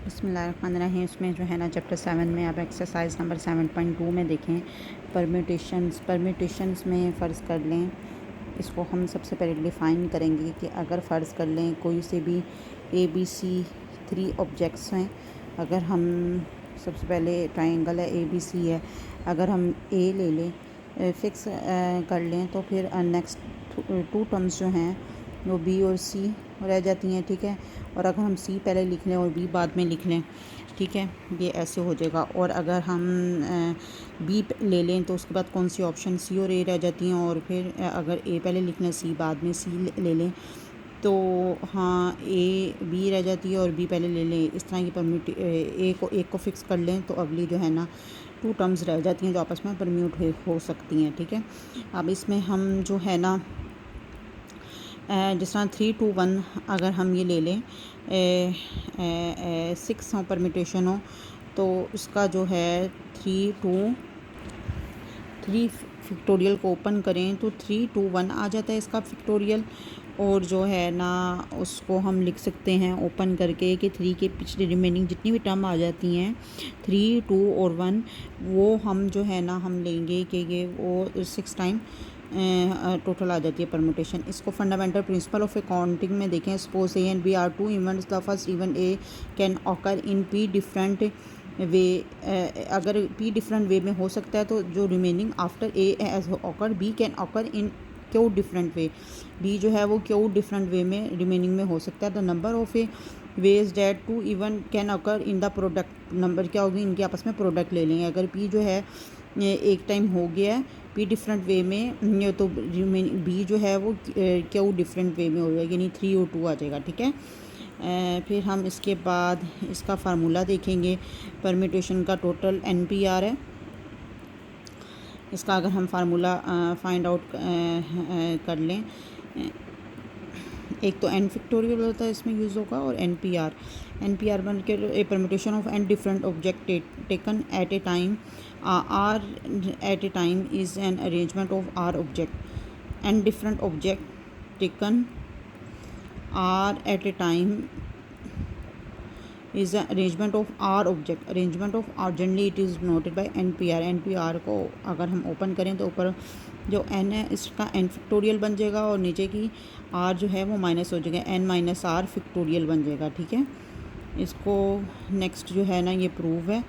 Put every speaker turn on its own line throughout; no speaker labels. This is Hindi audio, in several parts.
बिस्मिल्लाहिर्रहमानिर्रहीम। इसमें जो है ना चैप्टर 7 में आप एक्सरसाइज नंबर 7.2 में देखें परम्यूटेशंस में फ़र्ज़ कर लें। इसको हम सबसे पहले डिफ़ाइन करेंगे कि अगर फ़र्ज़ कर लें कोई से भी ABC 3 ऑब्जेक्ट्स हैं। अगर हम सबसे पहले ट्रायंगल है ABC है, अगर हम A ले लें फ़िक्स कर लें तो फिर नेक्स्ट 2 टर्म्स जो हैं वो B और C रह जाती हैं, ठीक है। और अगर हम C पहले लिख लें और B बाद में लिख लें, ठीक है, ये ऐसे हो जाएगा। और अगर हम B ले लें तो उसके बाद कौन सी ऑप्शन C और A रह जाती हैं। और फिर अगर A पहले लिख लें C बाद में C ले लें तो हाँ B रह जाती है और B पहले ले लें। इस तरह की एक को फ़िक्स कर लें तो अगली जो है ना 2 टर्म्स रह जाती हैं जो आपस में परम्यूट हो सकती हैं, ठीक है। अब इसमें हम जो है ना जिस तरह 3 to 1 अगर हम ये ले लें 6 हो परम्यूटेशन हो तो उसका जो है 3 फैक्टोरियल को ओपन करें तो 3 to 1 आ जाता है इसका फैक्टोरियल। और जो है ना उसको हम लिख सकते हैं ओपन करके कि 3 के पिछले रिमेनिंग जितनी भी टर्म आ जाती हैं 3, 2 और 1 वो हम जो है ना हम लेंगे कि ये वो 6 टाइम टोटल आ जाती है परम्यूटेशन। इसको फंडामेंटल प्रिंसिपल ऑफ अकाउंटिंग में देखें। Suppose A and B are 2 events, the first event A can occur in P different way. अगर P डिफरेंट वे में हो सकता है तो जो remaining after A as occur B can occur in Q different way. B जो है वो Q डिफरेंट वे में रिमेनिंग में हो सकता है। The number of a ways that 2 event can occur in the product. Number क्या होगी, इनके आपस में प्रोडक्ट ले लेंगे। अगर P जो है एक टाइम हो गया है P डिफरेंट वे में तो B जो है वो Q डिफरेंट वे में हो जाएगा, यानी 3 और 2 आ जाएगा, ठीक है। फिर हम इसके बाद इसका फार्मूला देखेंगे। परम्यूटेशन का टोटल NPR है। इसका अगर हम फार्मूला फाइंड आउट कर लें, एक तो n फैक्टोरियल होता है इसमें यूज़ होगा और NPR बन के a permutation of n different object taken at a time R at a time is an arrangement of R object. N different object taken R at a time is an arrangement of R object. Arrangement of R generally it is denoted by NPR. NPR को अगर हम ओपन करें तो ऊपर जो n है इसका n फैक्टोरियल बन जाएगा और नीचे की R जो है वो माइनस हो जाएगा, n माइनस R फैक्टोरियल बन जाएगा, ठीक है। इसको नेक्स्ट जो है ना ये प्रूव है।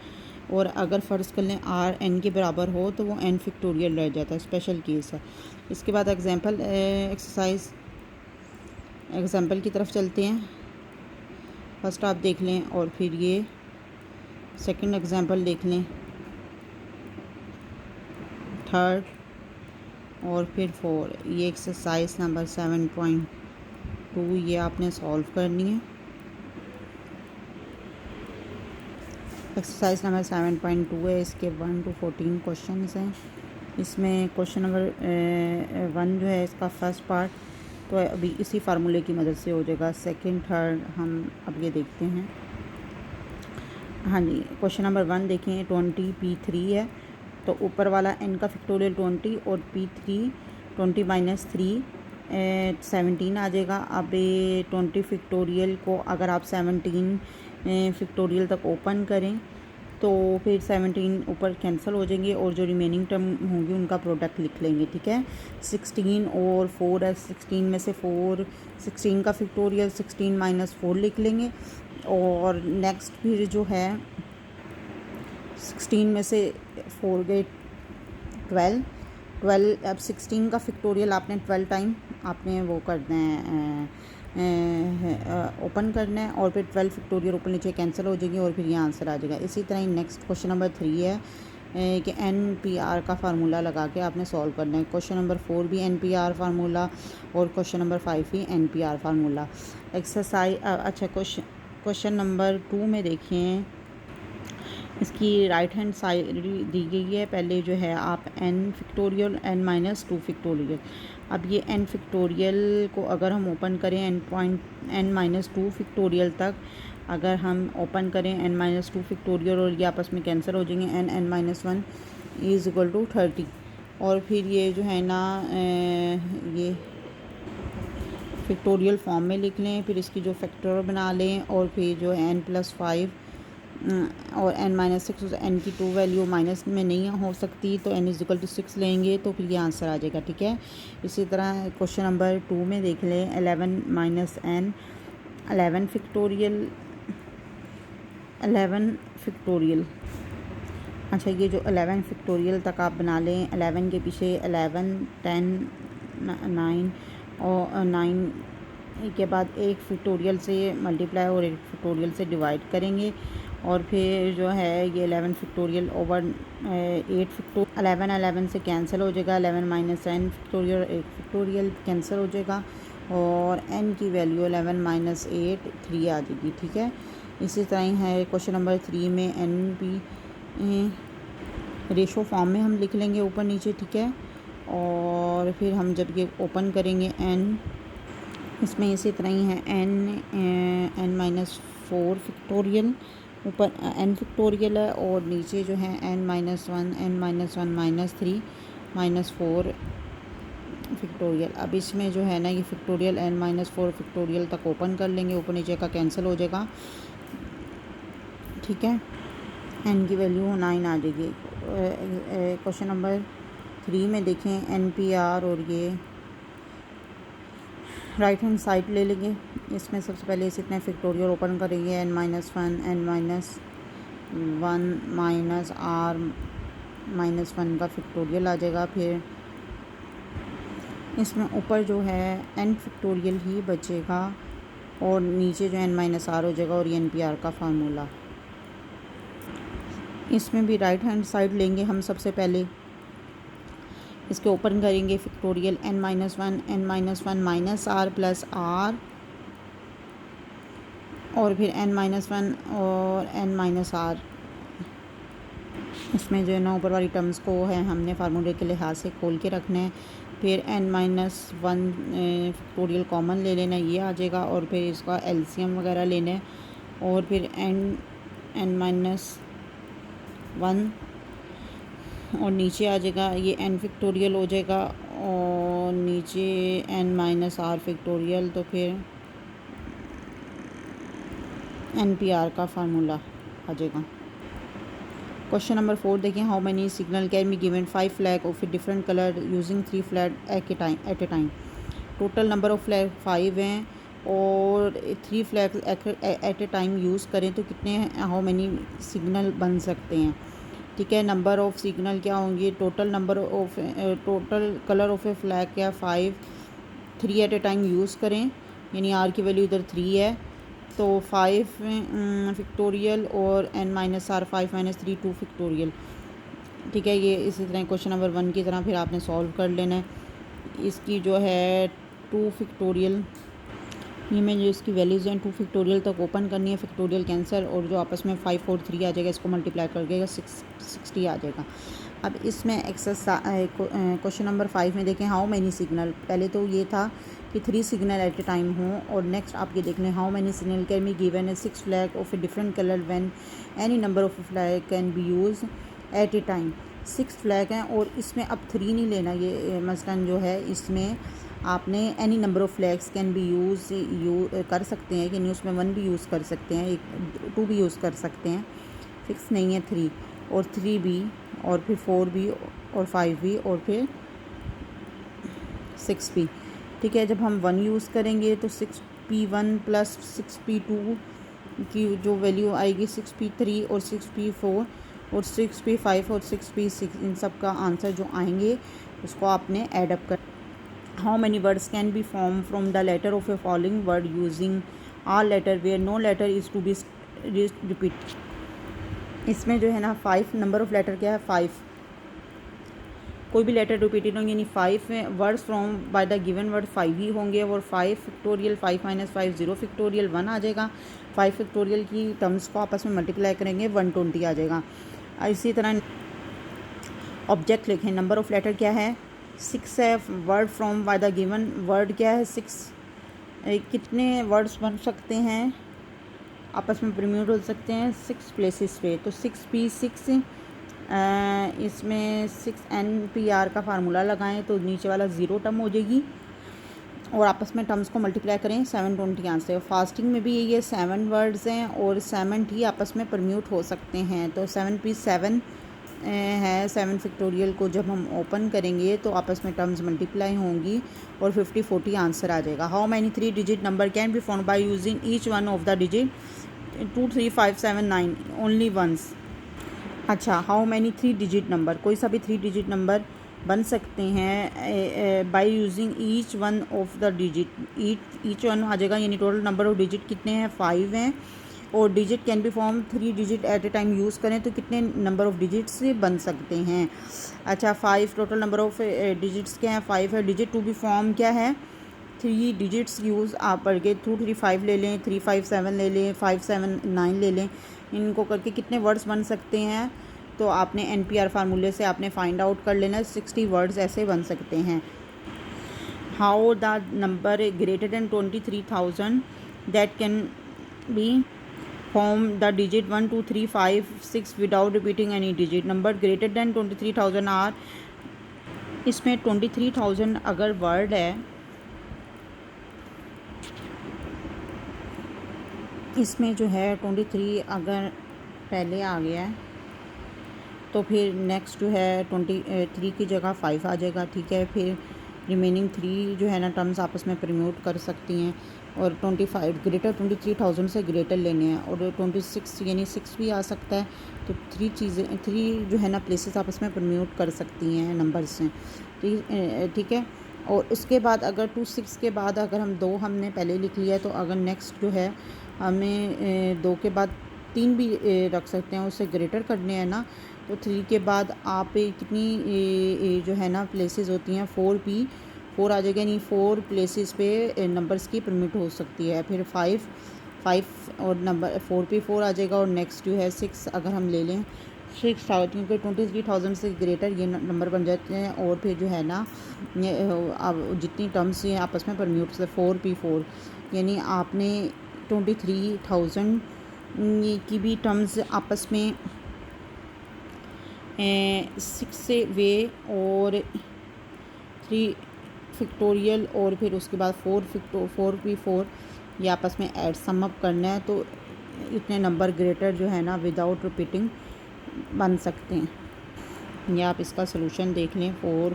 और अगर फ़र्ज़ कर लें R n के बराबर हो तो वो n फैक्टोरियल रह जाता है, स्पेशल केस है। इसके बाद एग्जांपल की तरफ चलते हैं। फर्स्ट आप देख लें और फिर ये सेकंड एग्जांपल देख लें, थर्ड और फिर 4। ये एक्सरसाइज नंबर 7.2 ये आपने सॉल्व करनी है। एक्सरसाइज नंबर 7.2 है, इसके 1 to 14 क्वेश्चन हैं। इसमें क्वेश्चन नंबर 1 जो है इसका फर्स्ट पार्ट तो अभी इसी फार्मूले की मदद से हो जाएगा। सेकंड थर्ड हम अब ये देखते हैं। हाँ जी, क्वेश्चन नंबर 1 देखें, 20 P3 है तो ऊपर वाला n का फैक्टोरियल 20 और P3 20 माइनस 3 17 आ जाएगा। अब 20 फैक्टोरियल को अगर आप 17 फैक्टोरियल तक ओपन करें तो फिर 17 ऊपर कैंसिल हो जाएंगे और जो रिमेनिंग टर्म होंगी उनका प्रोडक्ट लिख लेंगे, ठीक है। 16 और 4 है, 16 में से 16 का फैक्टोरियल 16 माइनस 4 लिख लेंगे। और नेक्स्ट फिर जो है 16 में से 4 गए 12। अब 16 का फैक्टोरियल आपने 12 टाइम आपने वो करना है ओपन करना है और फिर 12 फैक्टोरियल ऊपर नीचे कैंसिल हो जाएगी और फिर ये आंसर आ जाएगा। इसी तरह ही नेक्स्ट क्वेश्चन नंबर 3 है कि NPR का फार्मूला लगा के आपने सॉल्व करना है। क्वेश्चन नंबर 4 भी NPR फार्मूला और क्वेश्चन नंबर 5 भी NPR फार्मूला। एक्सरसाइज अच्छा क्वेश्चन नंबर 2 में देखिए, इसकी राइट हैंड साइड दी गई है। पहले जो है आप n factorial n minus 2 factorial. अब ये n फैक्टोरियल को अगर हम ओपन करें n माइनस 2 फैक्टोरियल तक अगर हम ओपन करें n माइनस 2 फैक्टोरियल और ये आपस में कैंसिल हो जाएंगे, n minus 1 is equal to 30। और फिर ये जो है ना ये फैक्टोरियल फॉर्म में लिख लें, फिर इसकी जो फैक्टर बना लें और फिर जो n+5 और n माइनस सिक्स, n की 2 वैल्यू माइनस में नहीं हो सकती, तो n इज इक्वल टू 6 लेंगे तो फिर ये आंसर आ जाएगा। ठीक है, इसी तरह क्वेश्चन नंबर 2 में देख लें 11 माइनस n, 11 फिक्टोरियल, 11 फिक्टोरियल। अच्छा, ये जो 11 फिक्टोरियल तक आप बना लें, 11 के पीछे 11, 10, 9 और 9 के बाद एक फिक्टोरियल से मल्टीप्लाई और एक फिक्टोरियल से डिवाइड करेंगे, और फिर जो है ये 11 फिक्टोरियल ओवर 8 फिक्टोरियल, 11 से कैंसिल हो जाएगा, 11 माइनस n फिक्टोरियल, एक फिक्टोरियल कैंसिल हो जाएगा, और n की वैल्यू 11 माइनस 8 3 आ जाएगी। ठीक है, इसी तरह ही है क्वेश्चन नंबर 3 में n भी रेशो फॉर्म में हम लिख लेंगे ऊपर नीचे। ठीक है, और फिर हम जब ये ओपन करेंगे n, इसमें इसी तरह ही है n माइनस 4 फिक्टोरियल, ऊपर n फिक्टोरियल है, और नीचे जो है n minus 1, n minus 1 minus 3 minus 4 factorial. अब इसमें जो है ना ये फिक्टोरियल n माइनस 4 फिक्टोरियल तक ओपन कर लेंगे, ऊपर नीचे का कैंसिल हो जाएगा। ठीक है, n की वैल्यू 9 आ जाएगी। क्वेश्चन नंबर 3 में देखें NPR, और ये राइट हैंड साइड ले लेंगे। इसमें सबसे पहले इस इतने फिक्टोरियल ओपन करेंगे, n minus 1, n minus 1 minus r minus 1 का फिक्टोरियल आ जाएगा। फिर इसमें ऊपर जो है n फिक्टोरियल ही बचेगा, और नीचे जो n माइनस r हो जाएगा, और ये NPR का फार्मूला। इसमें भी राइट हैंड साइड लेंगे हम, सबसे पहले इसके ओपन करेंगे factorial n minus 1, n minus 1 minus r plus r, और फिर n माइनस 1 और n माइनस r। इसमें जो है ना ऊपर वाली टर्म्स को है हमने फार्मूले के लिहाज से खोल के रखना है। फिर n माइनस 1 फिक्टोरियल कॉमन ले लेना, ये आ जाएगा, और फिर इसका एलसीएम वगैरह लेना है, और फिर n माइनस 1 और नीचे आ जाएगा, ये n फिक्टोरियल हो जाएगा, और नीचे n माइनस r फिक्टोरियल, तो फिर NPR का फार्मूला आ जाएगा। क्वेश्चन नंबर 4 देखिए, how many signal can be given 5 flag of different colour using 3 flag at a time. Total number of flag 5 हैं, और 3 flag at a time use करें तो कितने हाउ मैनी सिग्नल बन सकते हैं। ठीक है, नंबर ऑफ़ सिग्नल क्या होंगे, total number of total colour of A flag क्या 5, 3 एट ए टाइम यूज़ करें, यानी r की वैल्यू इधर 3 है, तो 5 फिक्टोरियल और n minus r 5 minus 3 2 factorial. ठीक है, ये इसी तरह क्वेश्चन नंबर 1 की तरह फिर आपने सॉल्व कर लेना है। इसकी जो है 2 फिक्टोरियल, ये में जो इसकी वैल्यूज़ हैं 2 फिक्टोरियल तक ओपन करनी है, फिक्टोरियल कैंसर, और जो आपस में 5 और 3 आ जाएगा, इसको मल्टीप्लाई करके 60 आ जाएगा। अब इसमें एक्सरसाइज क्वेश्चन नंबर 5 में देखें, हाउ मैनी सिग्नल, पहले तो ये था कि 3 सिग्नल एट ए टाइम हों, और नेक्स्ट आप ये देख लें, how many signal can be given a 6 flag of a different colour when any number of flag can be use at a time. 6 flag हैं, और इसमें अब 3 नहीं लेना, ये मसलन जो है इसमें आपने any number of flags can be use कर सकते हैं, यानी उसमें 1 भी यूज़ कर सकते हैं, 2 भी यूज़ कर सकते हैं, फिक्स नहीं है 3, और 3 भी, और फिर 4 भी, और 5 भी, और फिर 6 भी। ठीक है, जब हम 1 यूज़ करेंगे तो 6p1 प्लस 6p2 की जो वैल्यू आएगी 6p3 और 6p4 और 6p5 और 6p6, इन सब का आंसर जो आएंगे उसको आपने ऐड अप कर। How many words can be formed from the letter of a following word using all letter where no letter is to be repeated। इसमें जो है ना 5 नंबर ऑफ़ लेटर क्या है 5, कोई भी लेटर रिपीटेड होंगे, यानी 5 words from by the given word 5 ही होंगे, और 5 फिक्टोरियल 5 माइनस 5 0 फिक्टोरियल 1 आ जाएगा। 5 फिक्टोरियल की टर्म्स को आपस में मल्टीप्लाई करेंगे 120 आ जाएगा। इसी तरह ऑब्जेक्ट लिखें, नंबर ऑफ़ लेटर क्या है 6 है, word from by the given word क्या है 6, कितने वर्ड्स बन सकते हैं आपस में प्रम्यूट हो सकते हैं 6 प्लेसेस पे, तो 6p6, इसमें 6 NPR का फार्मूला लगाएं तो नीचे वाला 0 टर्म हो जाएगी, और आपस में टर्म्स को मल्टीप्लाई करें 720 यहाँ से। फास्टिंग में भी ये 7 वर्ड्स हैं और 7 ही आपस में परम्यूट हो सकते हैं। तो 7 पी 7 है, 7 फैक्टोरियल को जब हम ओपन करेंगे तो आपस में टर्म्स मल्टीप्लाई होंगी और 50-40 आंसर आ जाएगा। How many 3 digit number can be found by using each one of the digit 2, 3, 5, 7, 9 only once. अच्छा, हाउ मैनी 3 डिजिट नंबर, कोई सा भी 3 डिजिट नंबर बन सकते हैं by using each one of the digit. Each one आ जाएगा, यानी टोटल नंबर ऑफ डिजिट कितने हैं, 5 हैं। और digit can be form 3 digit at a time use करें तो कितने नंबर ऑफ डिजिट्स से बन सकते हैं। अच्छा, 5 टोटल नंबर ऑफ डिजिट्स क्या हैं, 5 है। डिजिट टू बी फॉर्म क्या है, 3 डिजिट्स यूज़ आप पढ़ के 2, 3, 5 ले लें, 3, 5, 7 ले लें, 5, 7, 9 ले लें। इनको करके कितने वर्ड्स बन सकते हैं, तो आपने NPR फार्मूले से आपने फाइंड आउट कर लेना, 60 वर्ड्स ऐसे बन सकते हैं। How the number greater than 23,000 that can be form the digit 1, 2, 3, 5, 6 without repeating any digit. Number greater than 23,000 are, इसमें 23,000 अगर वर्ड है, इसमें जो है 23 अगर पहले आ गया है तो फिर नेक्स्ट जो है 23 की जगह 5 आ जाएगा, ठीक है। फिर रिमेनिंग 3 जो है ना टर्म्स आपस में प्रमोट कर सकती हैं। और 25 ग्रेटर 23,000 से ग्रेटर लेने हैं, और 26 यानी 6 भी आ सकता है। तो 3 जो है ना प्लेसेस आपस में प्रमोट कर सकती हैं नंबर्स से, ठीक है। और उसके बाद अगर 26 के बाद अगर हम 2 हमने पहले लिख लिया, तो अगर नेक्स्ट जो है हमें 2 के बाद 3 भी रख सकते हैं, उससे ग्रेटर करने हैं ना। तो 3 के बाद आप कितनी जो है ना प्लेसेस होती हैं, 4 आ जाएगा, नहीं 4 प्लेसेस पे नंबर्स की परमिट हो सकती है। फिर 5 और नंबर 4 पे 4 आ जाएगा। और नेक्स्ट जो है 6 अगर हम ले लें, 6 क्योंकि 23,000 से ग्रेटर ये नंबर बन जाते हैं। और फिर जो है ना अब जितनी टर्म्स हैं आपस में परम्यूट से 4 यानी आपने 23,000 की भी टर्म्स आपस में 6 से वे और 3 फैक्टोरियल और फिर उसके बाद 4 ये आपस में ऐड सम अप करना है। तो इतने नंबर ग्रेटर जो है ना विदाउट रिपीटिंग बन सकते हैं। या आप इसका सलूशन देख लें, 4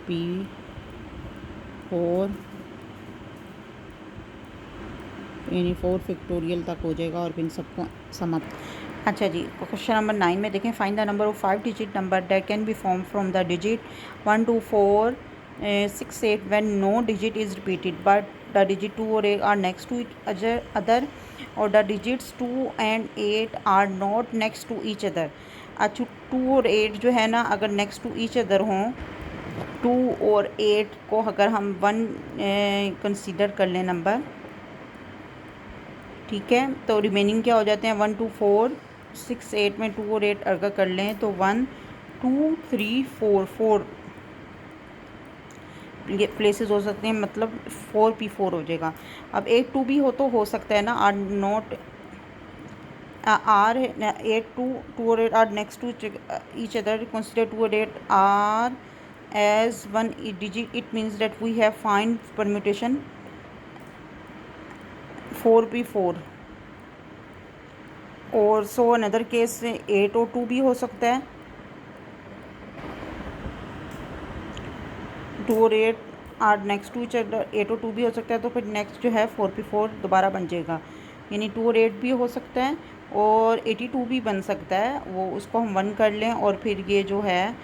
यानी 4 फैक्टोरियल तक हो जाएगा और फिर सबको सम अप। अच्छा जी, क्वेश्चन नंबर 9 में देखें, find the number of 5 digit number that can be form from the digit 1, 2, 4, 6, 8 when no digit is repeated but the digit 2 और 8 are next to each other और the digits 2 and 8 are not next to each other। अच्छा, 2 और 8 जो है ना अगर next to each other हों, 2 और 8 को अगर हम 1 कंसीडर कर लें नंबर, ठीक है, तो रिमेनिंग क्या हो जाते हैं, 1, 2, 4, 6, 8 में 2 और 8 अगर कर लें तो 1, 2, 3, 4 ये प्लेसेस हो सकते हैं, मतलब 4 हो जाएगा। अब 8, 2 भी हो सकता है ना, आर नॉट आर 8, 2 और 8 are next to each other, consider 2 और 8 are as 1 digit, it means that we have find permutation 4 और सो अनदर केस 8 और 2 भी हो सकता है, 2 और 8 are next to each other, 8 और 2 भी हो सकता है। तो फिर नेक्स्ट जो है 4 दोबारा बन जाएगा, यानी 2 और 8 भी हो सकता है और 82 भी बन सकता है। वो उसको हम 1 कर लें और फिर ये जो है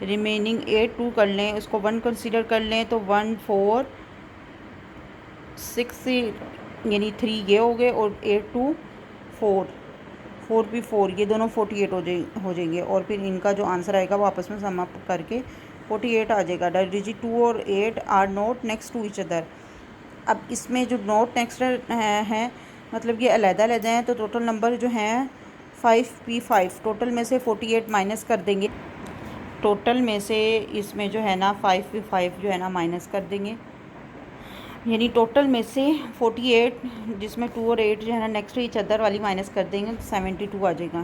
रिमेनिंग 8, 2 कर लें, उसको 1 कंसीडर कर लें। तो 1, 4, 6 यानी 3 ये हो गए और 8, 2, 4 ये दोनों 48 हो जाएंगे। और फिर इनका जो आंसर आएगा वो आपस में सम अप करके 48 आ जाएगा। द डिजिट 2 और 8 are not next to each other. अब इसमें जो नॉट नेक्स्ट है मतलब ये अलग-अलग हैं, तो टोटल नंबर जो हैं 5 टोटल में से 48 माइनस कर देंगे। टोटल में से इसमें जो है ना 5 जो है ना माइनस कर देंगे, यानी टोटल में से 48 जिसमें 2 और 8 जो है ना नेक्स्ट ईच अदर वाली माइनस कर देंगे, 72 आ जाएगा।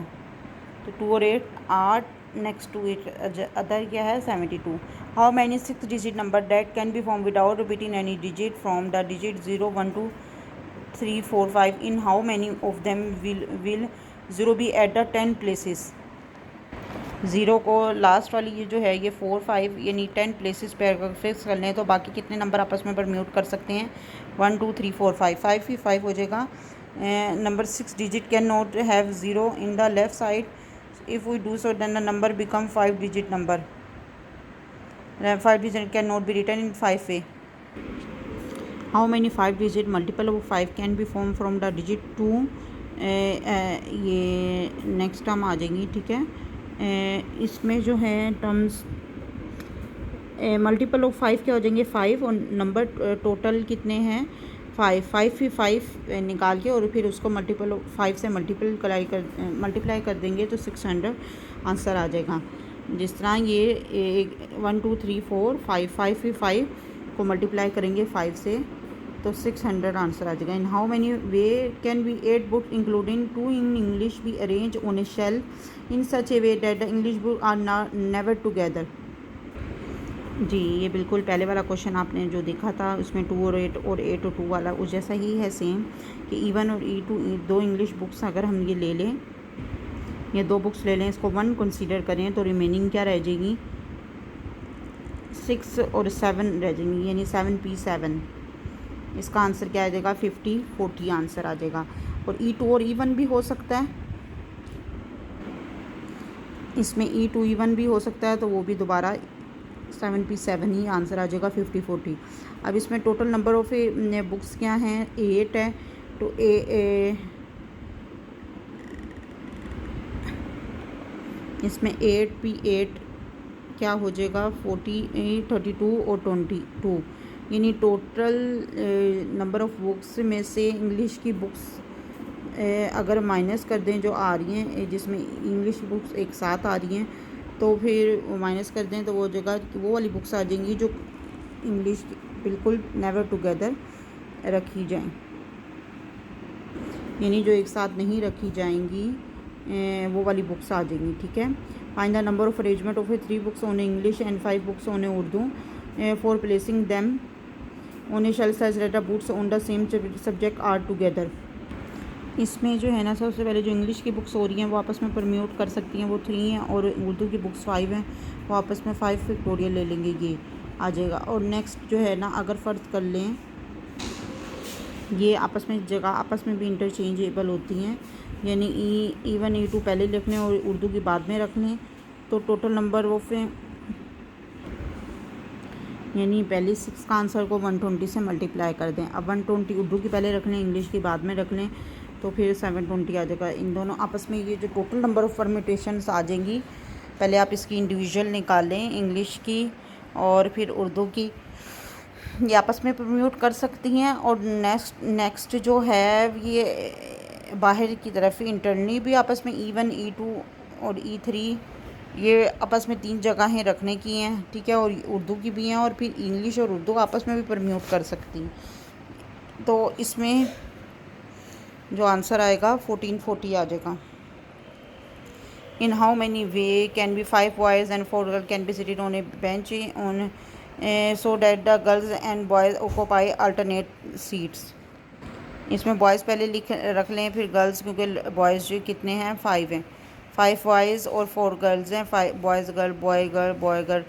तो 2 और 8 नेक्स्ट टू ईच अदर क्या है 72। How many 6 digit number that can be formed without repeating any digit from the digit 0 1 2 3 4 5 in how many of them will 0 be at the 10 places। Zero को लास्ट वाली ये जो है ये 4 5 यानी 10 प्लेसेस पे अगर फिक्स कर लें तो बाकी कितने नंबर आपस में परम्यूट कर सकते हैं 1 2 3 4 5 5 ही 5 हो जाएगा। Number 6 digit can not have zero in the left side, if we do so then the number become 5 digit number. 5 digit can not be written in 5 way। How many 5 digit multiple of 5 can be form from the digit 2। ये नेक्स्ट टर्म आ जाएंगी, ठीक है। इसमें जो है टर्म्स मल्टीपल ऑफ 5 क्या हो जाएंगे 5 और नंबर टोटल कितने हैं 5 5 ही 5 निकाल के और फिर उसको मल्टीपल 5 से मल्टीप्लाई कर देंगे तो 600 आंसर आ जाएगा। जिस तरह ये 1 2 3 4 5 5 ही 5 को मल्टीप्लाई करेंगे 5 से तो 600 आंसर आ जाएगा। In how many way can be 8 book including 2 in English be arrange on a shelf in such a way that the English book are never together. जी ये बिल्कुल पहले वाला क्वेश्चन आपने जो देखा था उसमें 2 और 8 और 8 और 2 वाला उस जैसा ही है सेम कि E1 और E2 दो इंग्लिश बुक्स अगर हम ये ले लें, ये दो बुक्स ले लें, इसको 1 कंसीडर करें तो रिमेनिंग क्या रह जाएगी 6 और 7 रह जाएंगी यानी 7P7। इसका आंसर क्या आ जाएगा 50 40 आंसर आ जाएगा। और E2 और E1 भी हो सकता है, इसमें E2 E1 भी हो सकता है तो वो भी दोबारा 7P7 ही आंसर आ जाएगा 50 40। अब इसमें टोटल नंबर ऑफ बुक्स क्या हैं 8 है तो इसमें 8P8 क्या हो जाएगा 40 32 और 22 यानी टोटल नंबर ऑफ़ बुक्स में से इंग्लिश की बुक्स अगर माइनस कर दें जो आ रही हैं जिसमें इंग्लिश बुक्स एक साथ आ रही हैं तो फिर माइनस कर दें तो वो जगह वो वाली बुक्स आ जाएंगी जो इंग्लिश बिल्कुल नेवर टुगेदर रखी जाएं, यानी जो एक साथ नहीं रखी जाएंगी वो वाली बुक्स आ जाएंगी, ठीक है। Find the number of arrangement of 3 books on English and 5 books on Urdu for placing them on a shelf size that the books on the same subject are together. इसमें जो है ना सबसे पहले जो इंग्लिश की बुक्स हो रही हैं वो आपस में परम्यूट कर सकती हैं, वो 3 हैं और उर्दू की बुक्स 5 हैं, वो आपस में 5 फैक्टोरियल ले लेंगे, ये आ जाएगा। और नेक्स्ट जो है ना अगर फ़र्ज़ कर लें ये आपस में जगह आपस में भी इंटरचेंजेबल होती हैं, यानी E1 E2 पहले लिख लें और उर्दू की बाद में रख लें तो टोटल नंबर ऑफ यानी पहले 6 का आंसर को 120 से मल्टीप्लाई कर दें। अब 120 उर्दू की पहले रख लें इंग्लिश की बाद में रख लें तो फिर 720 आ जाएगा। इन दोनों आपस में ये जो टोटल नंबर ऑफ़ परम्यूटेशंस आ जाएंगी, पहले आप इसकी इंडिविजुअल निकालें इंग्लिश की और फिर उर्दू की, ये आपस में परम्यूट कर सकती हैं। और नेक्स्ट जो है ये बाहर की तरफ इंटरनली भी आपस में E1 E2 और E3 ये आपस में 3 जगहें रखने की हैं, ठीक है, और उर्दू की भी हैं और फिर इंग्लिश और उर्दू आपस में भी परम्यूट कर सकती हैं। तो इसमें जो आंसर आएगा 1440 आ जाएगा। In how many way can B 5 boys and 4 girl can be seated on A bench on so that the girls and boys occupy alternate seats. इसमें बॉयज़ पहले रख लें फिर गर्ल्स, क्योंकि बॉयज़ जो कितने हैं 5 हैं, 5 बॉयज़ और 4 गर्ल्स हैं, 5 boys girl boy girl boy girl.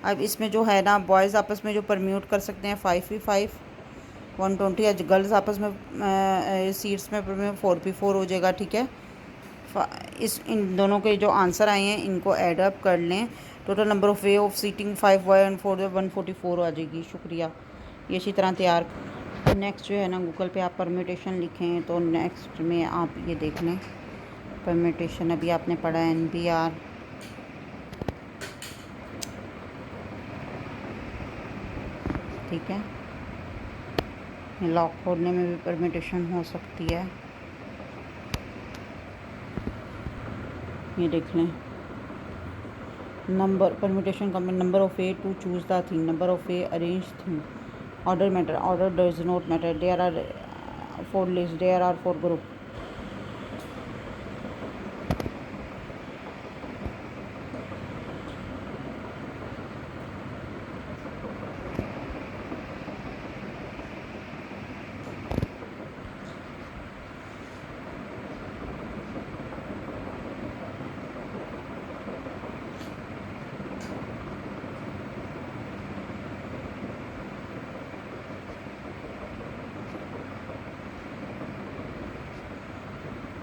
अब इसमें जो है ना बॉयज़ आपस में जो परम्यूट कर सकते हैं 5 ही 5 120, आज गर्ल्स आपस में सीट्स में 4P4 हो जाएगा, ठीक है। इन दोनों के जो आंसर आए हैं इनको ऐड अप कर लें, total number of way of seating 5 boy and 4 144 आ जाएगी। शुक्रिया, ये इसी तरह तैयार। नेक्स्ट जो है ना गूगल पे आप परम्यूटेशन लिखें तो नेक्स्ट में आप ये देख लें परम्यूटेशन अभी आपने पढ़ा है NPR, ठीक है। लॉक खोलने में भी परम्यूटेशन हो सकती है, ये देख लें। नंबर परम्यूटेशन का number of way to choose the thing, number of way arrange thing, order matter, order does not matter, there are 4 list, there are 4 group.